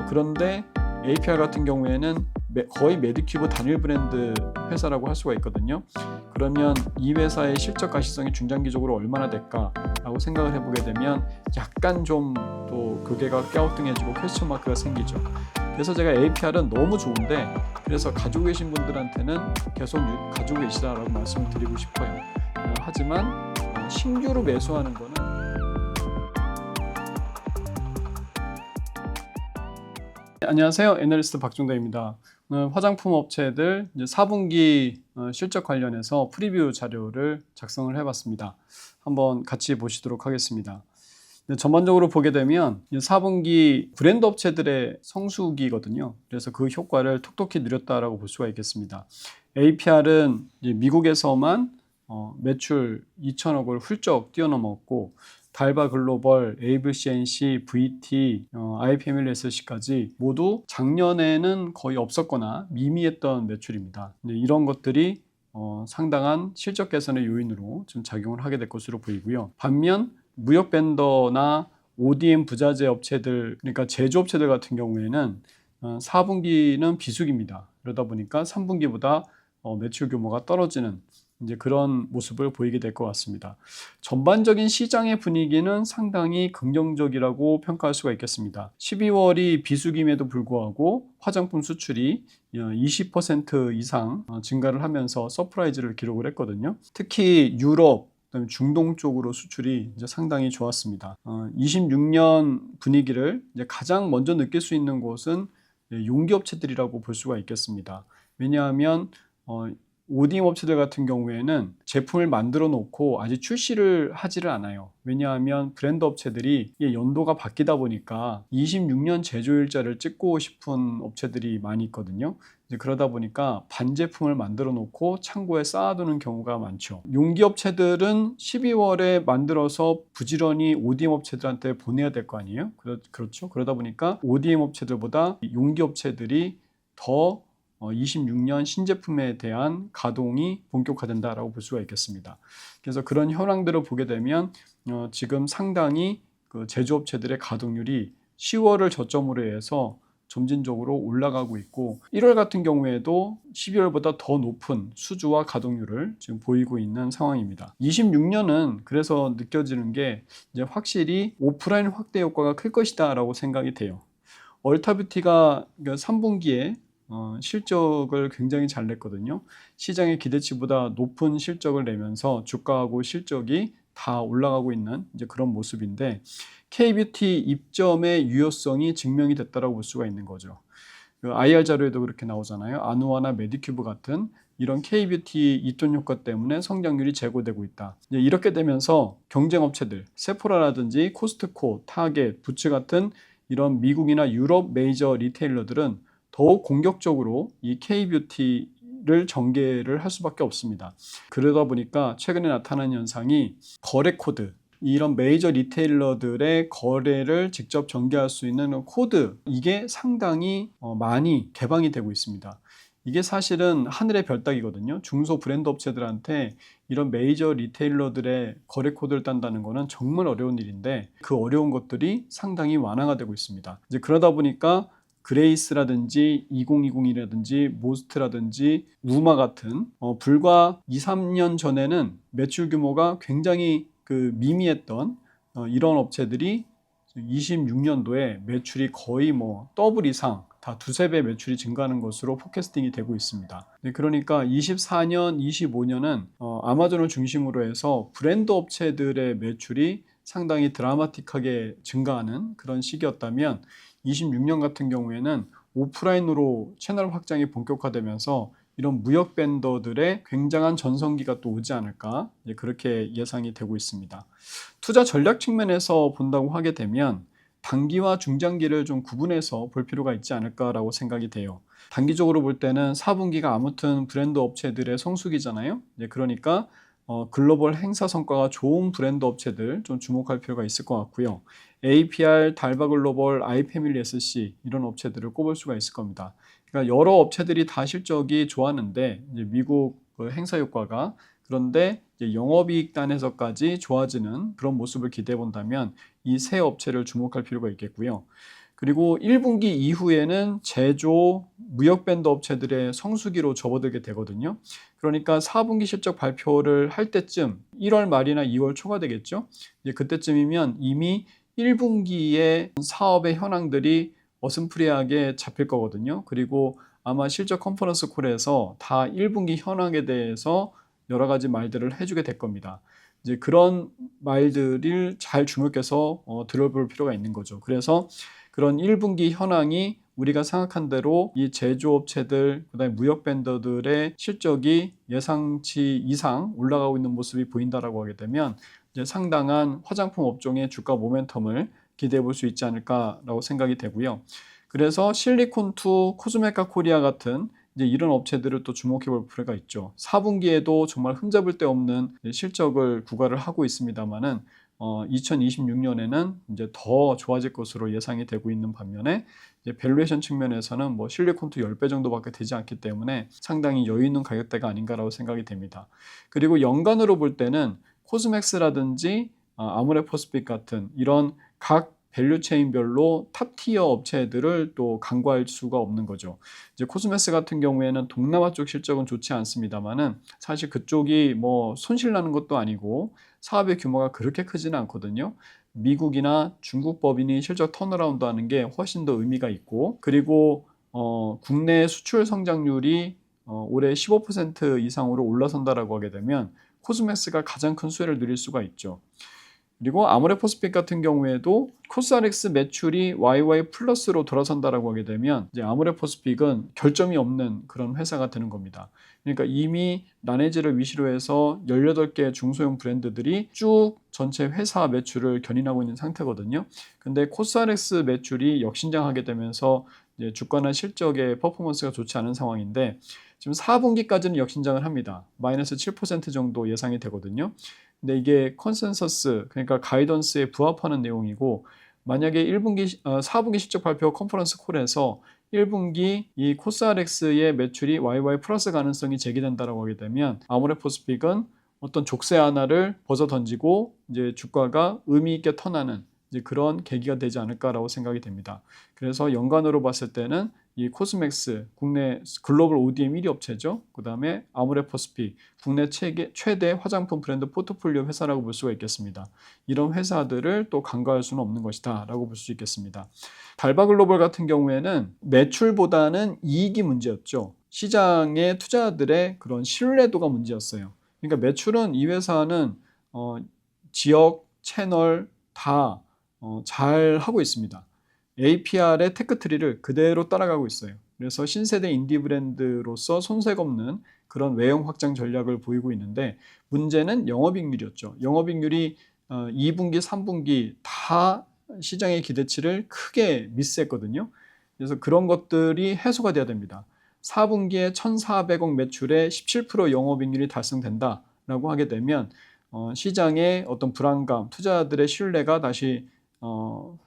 그런데 APR 같은 경우에는 거의 메디큐브 단일 브랜드 회사라고 할 수가 있거든요. 그러면 이 회사의 실적 가시성이 중장기적으로 얼마나 될까라고 생각을 해보게 되면 약간 좀 또 고개가 갸우뚱해지고 퀘스천 마크가 생기죠. 그래서 제가 APR은 너무 좋은데 그래서 가지고 계신 분들한테는 계속 가지고 계시라고 말씀을 드리고 싶어요. 하지만 신규로 매수하는 거는 안녕하세요. 애널리스트 박종대입니다. 오늘 화장품 업체들 4분기 실적 관련해서 프리뷰 자료를 작성을 해봤습니다. 한번 같이 보시도록 하겠습니다. 전반적으로 보게 되면 4분기 브랜드 업체들의 성수기거든요. 그래서 그 효과를 톡톡히 누렸다라고 볼 수가 있겠습니다. APR은 미국에서만 매출 2천억을 훌쩍 뛰어넘었고 달바 글로벌, 에이블 CNC, VT, IPML SC까지 모두 작년에는 거의 없었거나 미미했던 매출입니다. 이런 것들이 상당한 실적 개선의 요인으로 좀 작용을 하게 될 것으로 보이고요. 반면 무역 벤더나 ODM 부자재 업체들, 그러니까 제조업체들 같은 경우에는 4분기는 비수기입니다. 그러다 보니까 3분기보다 매출 규모가 떨어지는 이제 그런 모습을 보이게 될 것 같습니다. 전반적인 시장의 분위기는 상당히 긍정적이라고 평가할 수가 있겠습니다. 12월이 비수기임에도 불구하고 화장품 수출이 20% 이상 증가를 하면서 서프라이즈를 기록을 했거든요. 특히 유럽, 중동 쪽으로 수출이 이제 상당히 좋았습니다. 26년 분위기를 이제 가장 먼저 느낄 수 있는 곳은 용기 업체들이라고 볼 수가 있겠습니다. 왜냐하면 ODM 업체들 같은 경우에는 제품을 만들어 놓고 아직 출시를 하지를 않아요. 왜냐하면 브랜드 업체들이 연도가 바뀌다 보니까 26년 제조일자를 찍고 싶은 업체들이 많이 있거든요. 그러다 보니까 반제품을 만들어 놓고 창고에 쌓아두는 경우가 많죠. 용기 업체들은 12월에 만들어서 부지런히 ODM 업체들한테 보내야 될 거 아니에요? 그렇죠. 그러다 보니까 ODM 업체들보다 용기 업체들이 더 26년 신제품에 대한 가동이 본격화된다라고 볼 수가 있겠습니다. 그래서 그런 현황들을 보게 되면 지금 상당히 그 제조업체들의 가동률이 10월을 저점으로 해서 점진적으로 올라가고 있고 1월 같은 경우에도 12월보다 더 높은 수주와 가동률을 지금 보이고 있는 상황입니다. 26년은 그래서 느껴지는 게 이제 확실히 오프라인 확대 효과가 클 것이다라고 생각이 돼요. 얼타뷰티가 3분기에 실적을 굉장히 잘 냈거든요. 시장의 기대치보다 높은 실적을 내면서 주가하고 실적이 다 올라가고 있는 이제 그런 모습인데 K뷰티 입점의 유효성이 증명이 됐다고 볼 수가 있는 거죠. IR 자료에도 그렇게 나오잖아요. 아누아나 메디큐브 같은 이런 K뷰티 입점 효과 때문에 성장률이 제고되고 있다. 이렇게 되면서 경쟁업체들, 세포라라든지 코스트코, 타겟, 부츠 같은 이런 미국이나 유럽 메이저 리테일러들은 더욱 공격적으로 이 K뷰티를 전개를 할 수밖에 없습니다. 그러다 보니까 최근에 나타난 현상이 거래 코드, 이런 메이저 리테일러들의 거래를 직접 전개할 수 있는 코드, 이게 상당히 많이 개방이 되고 있습니다. 이게 사실은 하늘의 별 따기거든요. 중소 브랜드 업체들한테 이런 메이저 리테일러들의 거래 코드를 딴다는 거는 정말 어려운 일인데 그 어려운 것들이 상당히 완화가 되고 있습니다. 이제 그러다 보니까 그레이스라든지 2020이라든지 모스트라든지 우마 같은 불과 2, 3년 전에는 매출 규모가 굉장히 미미했던 이런 업체들이 26년도에 매출이 거의 더블 이상 다 두세 배 매출이 증가하는 것으로 포캐스팅이 되고 있습니다. 그러니까 24년, 25년은 아마존을 중심으로 해서 브랜드 업체들의 매출이 상당히 드라마틱하게 증가하는 그런 시기였다면 26년 같은 경우에는 오프라인으로 채널 확장이 본격화되면서 이런 무역 벤더들의 굉장한 전성기가 또 오지 않을까 그렇게 예상이 되고 있습니다. 투자 전략 측면에서 본다고 하게 되면 단기와 중장기를 좀 구분해서 볼 필요가 있지 않을까라고 생각이 돼요. 단기적으로 볼 때는 4분기가 아무튼 브랜드 업체들의 성수기잖아요. 그러니까 글로벌 행사 성과가 좋은 브랜드 업체들 좀 주목할 필요가 있을 것 같고요. APR, 달바 글로벌, IPML SC 이런 업체들을 꼽을 수가 있을 겁니다. 그러니까 여러 업체들이 다 실적이 좋았는데 이제 미국 행사 효과가 그런데 이제 영업이익 단에서까지 좋아지는 그런 모습을 기대해 본다면 이 세 업체를 주목할 필요가 있겠고요. 그리고 1분기 이후에는 제조, 무역 밴드 업체들의 성수기로 접어들게 되거든요. 그러니까 4분기 실적 발표를 할 때쯤 1월 말이나 2월 초가 되겠죠. 이제 그때쯤이면 이미 1분기의 사업의 현황들이 어슴푸레하게 잡힐 거거든요. 그리고 아마 실적 컨퍼런스 콜에서 다 1분기 현황에 대해서 여러 가지 말들을 해주게 될 겁니다. 이제 그런 말들을 잘 주목해서 들어볼 필요가 있는 거죠. 그래서 그런 1분기 현황이 우리가 생각한 대로 이 제조업체들, 그다음에 무역 벤더들의 실적이 예상치 이상 올라가고 있는 모습이 보인다라고 하게 되면 이제 상당한 화장품 업종의 주가 모멘텀을 기대해 볼 수 있지 않을까라고 생각이 되고요. 그래서 실리콘투, 코스메카 코리아 같은 이제 이런 업체들을 또 주목해 볼 필요가 있죠. 4분기에도 정말 흠잡을 데 없는 실적을 구가를 하고 있습니다만은 2026년에는 이제 더 좋아질 것으로 예상이 되고 있는 반면에 이제 밸류에이션 측면에서는 뭐 실리콘투 10배 정도밖에 되지 않기 때문에 상당히 여유 있는 가격대가 아닌가라고 생각이 됩니다. 그리고 연간으로 볼 때는 코스맥스라든지 아모레퍼스픽 같은 이런 각 밸류체인별로 탑티어 업체들을 또 간과할 수가 없는 거죠. 이제 코스메스 같은 경우에는 동남아 쪽 실적은 좋지 않습니다만은 사실 그쪽이 뭐 손실 나는 것도 아니고 사업의 규모가 그렇게 크지는 않거든요. 미국이나 중국 법인이 실적 턴어라운드 하는 게 훨씬 더 의미가 있고, 그리고 국내 수출 성장률이 올해 15% 이상으로 올라선다라고 하게 되면 코스맥스가 가장 큰 수혜를 누릴 수가 있죠. 그리고 아모레퍼스픽 같은 경우에도 코스알엑스 매출이 YY 플러스로 돌아선다라고 하게 되면 이제 아모레퍼스픽은 결점이 없는 그런 회사가 되는 겁니다. 그러니까 이미 라네즈를 위시로 해서 18개 중소형 브랜드들이 쭉 전체 회사 매출을 견인하고 있는 상태거든요. 근데 코스알엑스 매출이 역신장하게 되면서 이제 주가나 실적의 퍼포먼스가 좋지 않은 상황인데 지금 4분기까지는 역신장을 합니다. 마이너스 7% 정도 예상이 되거든요. 근데 이게 컨센서스, 그러니까 가이던스에 부합하는 내용이고, 만약에 4분기 실적 발표 컨퍼런스 콜에서 1분기 이 코스알엑스의 매출이 YY 플러스 가능성이 제기된다라고 하게 되면 아모레퍼스픽은 어떤 족쇄 하나를 벗어 던지고 이제 주가가 의미 있게 턴하는 이제 그런 계기가 되지 않을까라고 생각이 됩니다. 그래서 연간으로 봤을 때는 이 코스맥스, 국내 글로벌 ODM 1위 업체죠. 그 다음에 아모레퍼스픽, 국내 최대 화장품 브랜드 포트폴리오 회사라고 볼 수가 있겠습니다. 이런 회사들을 또 간과할 수는 없는 것이다 라고 볼 수 있겠습니다. 달바글로벌 같은 경우에는 매출보다는 이익이 문제였죠. 시장의 투자자들의 그런 신뢰도가 문제였어요. 그러니까 매출은 이 회사는 지역, 채널 다 잘 하고 있습니다. APR의 테크트리를 그대로 따라가고 있어요. 그래서 신세대 인디 브랜드로서 손색 없는 그런 외형 확장 전략을 보이고 있는데 문제는 영업이익률이었죠. 영업이익률이 2분기, 3분기 다 시장의 기대치를 크게 미스했거든요. 그래서 그런 것들이 해소가 돼야 됩니다. 4분기에 1,400억 매출에 17% 영업이익률이 달성된다라고 하게 되면 시장의 어떤 불안감, 투자자들의 신뢰가 다시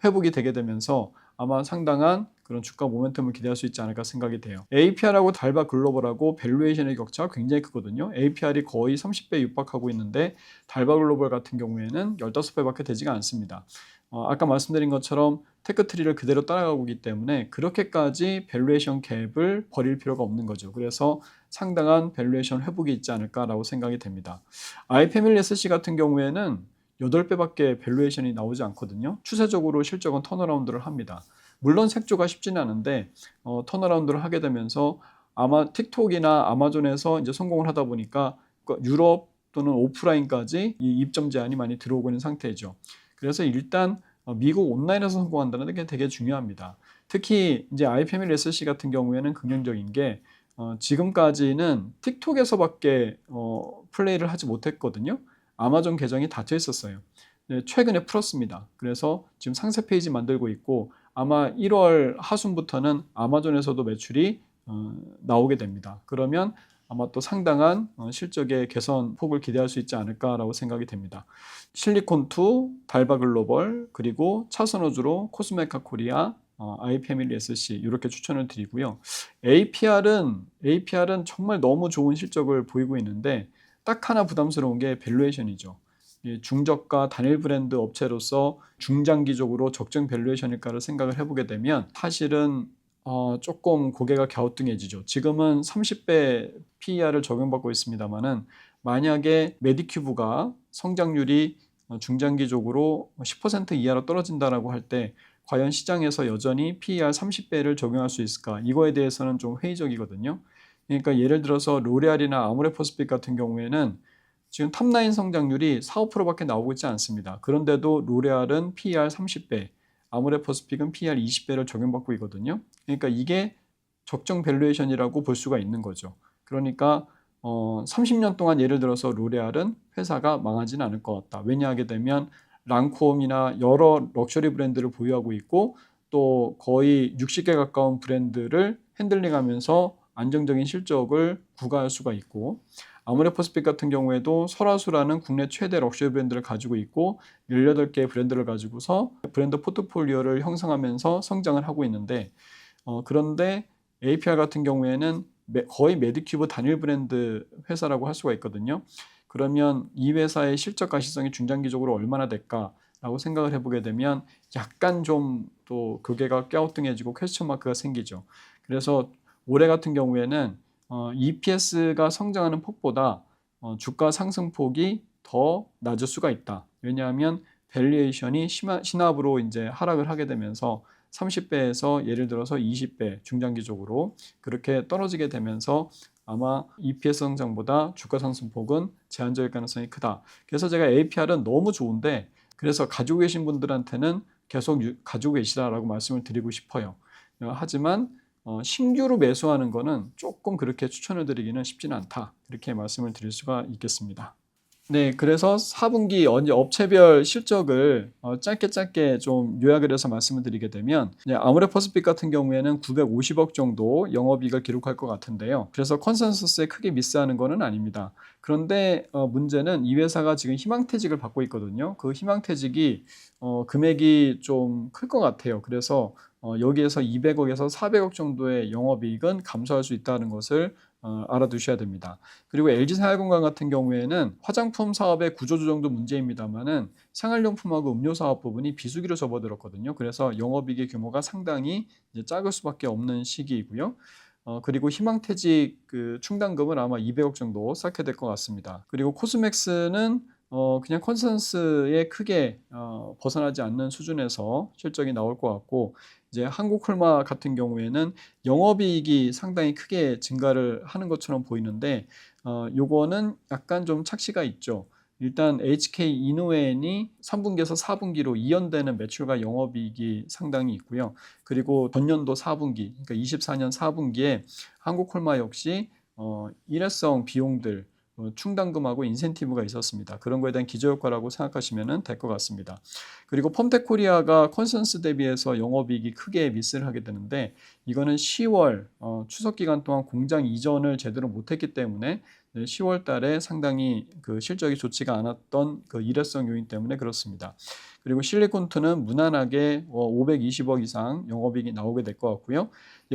회복이 되게 되면서 아마 상당한 그런 주가 모멘텀을 기대할 수 있지 않을까 생각이 돼요. APR하고 달바 글로벌하고 밸류에이션의 격차가 굉장히 크거든요. APR이 거의 30배 육박하고 있는데 달바 글로벌 같은 경우에는 15배밖에 되지가 않습니다. 아까 말씀드린 것처럼 테크트리를 그대로 따라가고 있기 때문에 그렇게까지 밸류에이션 갭을 버릴 필요가 없는 거죠. 그래서 상당한 밸류에이션 회복이 있지 않을까라고 생각이 됩니다. 아이패밀리 SC 같은 경우에는 8배밖에 밸류에이션이 나오지 않거든요. 추세적으로 실적은 턴어라운드를 합니다. 물론 색조가 쉽지는 않은데 턴어라운드를 하게 되면서 아마 틱톡이나 아마존에서 이제 성공을 하다 보니까 유럽 또는 오프라인까지 이 입점 제한이 많이 들어오고 있는 상태이죠. 그래서 일단 미국 온라인에서 성공한다는 게 되게 중요합니다. 특히 이제 아이패밀리 SC 같은 경우에는 긍정적인 게 지금까지는 틱톡에서밖에 플레이를 하지 못했거든요. 아마존 계정이 닫혀 있었어요. 네, 최근에 풀었습니다. 그래서 지금 상세 페이지 만들고 있고 아마 1월 하순부터는 아마존에서도 매출이 나오게 됩니다. 그러면 아마 또 상당한 실적의 개선 폭을 기대할 수 있지 않을까라고 생각이 됩니다. 실리콘투, 달바글로벌, 그리고 차선호주로 코스메카 코리아, 아이패밀리 SC 이렇게 추천을 드리고요. APR은 정말 너무 좋은 실적을 보이고 있는데 딱 하나 부담스러운 게 밸류에이션이죠. 중저가 단일 브랜드 업체로서 중장기적으로 적정 밸류에이션일까를 생각을 해보게 되면 사실은 조금 고개가 갸우뚱해지죠. 지금은 30배 PER을 적용받고 있습니다만은 만약에 메디큐브가 성장률이 중장기적으로 10% 이하로 떨어진다라고 할 때 과연 시장에서 여전히 PER 30배를 적용할 수 있을까? 이거에 대해서는 좀 회의적이거든요. 그러니까 예를 들어서 로레알이나 아모레퍼시픽 같은 경우에는 지금 탑라인 성장률이 4, 5%밖에 나오고 있지 않습니다. 그런데도 로레알은 PER 30배, 아모레퍼시픽은 PER 20배를 적용받고 있거든요. 그러니까 이게 적정 밸류에이션이라고 볼 수가 있는 거죠. 그러니까 30년 동안 예를 들어서 로레알은 회사가 망하지는 않을 것 같다. 왜냐하게 되면 랑콤이나 여러 럭셔리 브랜드를 보유하고 있고 또 거의 60개 가까운 브랜드를 핸들링하면서 안정적인 실적을 구가할 수가 있고 아모레퍼시픽 같은 경우에도 설화수라는 국내 최대 럭셔리 브랜드를 가지고 있고 18개의 브랜드를 가지고서 브랜드 포트폴리오를 형성하면서 성장을 하고 있는데 그런데 APR 같은 경우에는 거의 메디큐브 단일 브랜드 회사라고 할 수가 있거든요. 그러면 이 회사의 실적 가시성이 중장기적으로 얼마나 될까라고 생각을 해보게 되면 약간 좀 또 고개가 갸우뚱해지고 퀘스천 마크가 생기죠. 그래서 올해 같은 경우에는 EPS가 성장하는 폭보다 주가 상승폭이 더 낮을 수가 있다. 왜냐하면 밸류에이션이 신압으로 이제 하락을 하게 되면서 30배에서 예를 들어서 20배 중장기적으로 그렇게 떨어지게 되면서 아마 EPS 성장보다 주가 상승폭은 제한적일 가능성이 크다. 그래서 제가 APR은 너무 좋은데 그래서 가지고 계신 분들한테는 계속 가지고 계시라라고 말씀을 드리고 싶어요. 하지만 신규로 매수하는 거는 조금 그렇게 추천을 드리기는 쉽지는 않다. 이렇게 말씀을 드릴 수가 있겠습니다. 네, 그래서 4분기 업체별 실적을 짧게 좀 요약을 해서 말씀을 드리게 되면 아모레퍼시픽 같은 경우에는 950억 정도 영업이익을 기록할 것 같은데요. 그래서 컨센서스에 크게 미스하는 것은 아닙니다. 그런데 문제는 이 회사가 지금 희망퇴직을 받고 있거든요. 그 희망퇴직이 금액이 좀 클 것 같아요. 그래서 여기에서 200억에서 400억 정도의 영업이익은 감소할 수 있다는 것을 알아두셔야 됩니다. 그리고 LG생활건강 같은 경우에는 화장품 사업의 구조조정도 문제입니다만은 생활용품하고 음료 사업 부분이 비수기로 접어들었거든요. 그래서 영업이익의 규모가 상당히 이제 작을 수밖에 없는 시기이고요. 그리고 희망퇴직 그 충당금은 아마 200억 정도 쌓게 될 것 같습니다. 그리고 코스맥스는 그냥 컨센서스에 크게 벗어나지 않는 수준에서 실적이 나올 것 같고 이제 한국콜마 같은 경우에는 영업이익이 상당히 크게 증가를 하는 것처럼 보이는데 요거는 약간 좀 착시가 있죠. 일단 HK 이노엔이 3분기에서 4분기로 이연되는 매출과 영업이익이 상당히 있고요. 그리고 전년도 4분기, 그러니까 24년 4분기에 한국콜마 역시 일회성 비용들 충당금하고 인센티브가 있었습니다. 그런 거에 대한 기저효과라고 생각하시면 될 것 같습니다. 그리고 펌텍코리아가 컨센서스 대비해서 영업이익이 크게 미스를 하게 되는데 이거는 10월 추석 기간 동안 공장 이전을 제대로 못했기 때문에 10월 달에 상당히 그 실적이 좋지가 않았던 그 일회성 요인 때문에 그렇습니다. 그리고 실리콘투는 무난하게 520억 이상 영업이익이 나오게 될 것 같고요.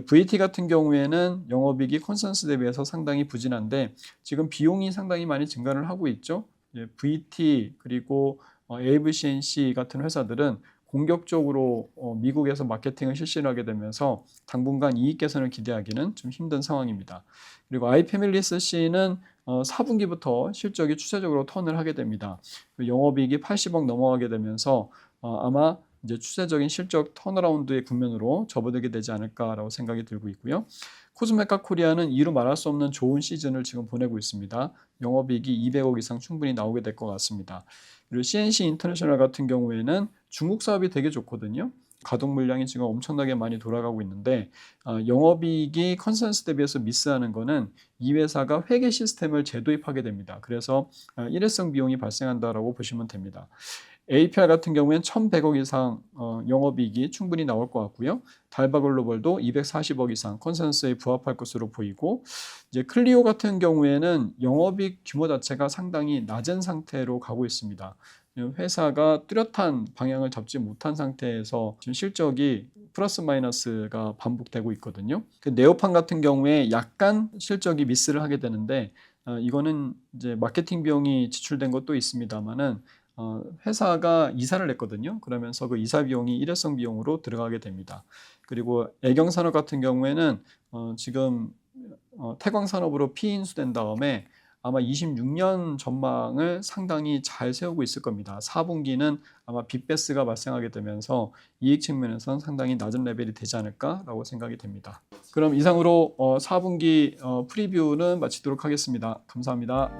VT 같은 경우에는 영업이익이 컨센서스 대비해서 상당히 부진한데 지금 비용이 상당히 많이 증가를 하고 있죠. VT 그리고 AVCNC 같은 회사들은 공격적으로 미국에서 마케팅을 실시를 하게 되면서 당분간 이익 개선을 기대하기는 좀 힘든 상황입니다. 그리고 아이패밀리스C는 4분기부터 실적이 추세적으로 턴을 하게 됩니다. 영업이익이 80억 넘어가게 되면서 아마 이제 추세적인 실적 턴어라운드의 국면으로 접어들게 되지 않을까라고 생각이 들고 있고요. 코스메카 코리아는 이루 말할 수 없는 좋은 시즌을 지금 보내고 있습니다. 영업이익이 200억 이상 충분히 나오게 될 것 같습니다. 그리고 CNC 인터내셔널 같은 경우에는 중국 사업이 되게 좋거든요. 가동 물량이 지금 엄청나게 많이 돌아가고 있는데 영업이익이 컨센서스 대비해서 미스하는 거는 이 회사가 회계 시스템을 재도입하게 됩니다. 그래서 일회성 비용이 발생한다라고 보시면 됩니다. APR 같은 경우에는 1,100억 이상 영업이익이 충분히 나올 것 같고요. 달바글로벌도 240억 이상 컨센서스에 부합할 것으로 보이고 이제 클리오 같은 경우에는 영업이익 규모 자체가 상당히 낮은 상태로 가고 있습니다. 회사가 뚜렷한 방향을 잡지 못한 상태에서 지금 실적이 플러스 마이너스가 반복되고 있거든요. 그 네오판 같은 경우에 약간 실적이 미스를 하게 되는데 이거는 이제 마케팅 비용이 지출된 것도 있습니다만은 회사가 이사를 했거든요. 그러면서 그 이사 비용이 일회성 비용으로 들어가게 됩니다. 그리고 애경 산업 같은 경우에는 지금 태광 산업으로 피인수된 다음에 아마 26년 전망을 상당히 잘 세우고 있을 겁니다. 4분기는 아마 빅베스가 발생하게 되면서 이익 측면에서는 상당히 낮은 레벨이 되지 않을까라고 생각이 됩니다. 그럼 이상으로 4분기 프리뷰는 마치도록 하겠습니다. 감사합니다.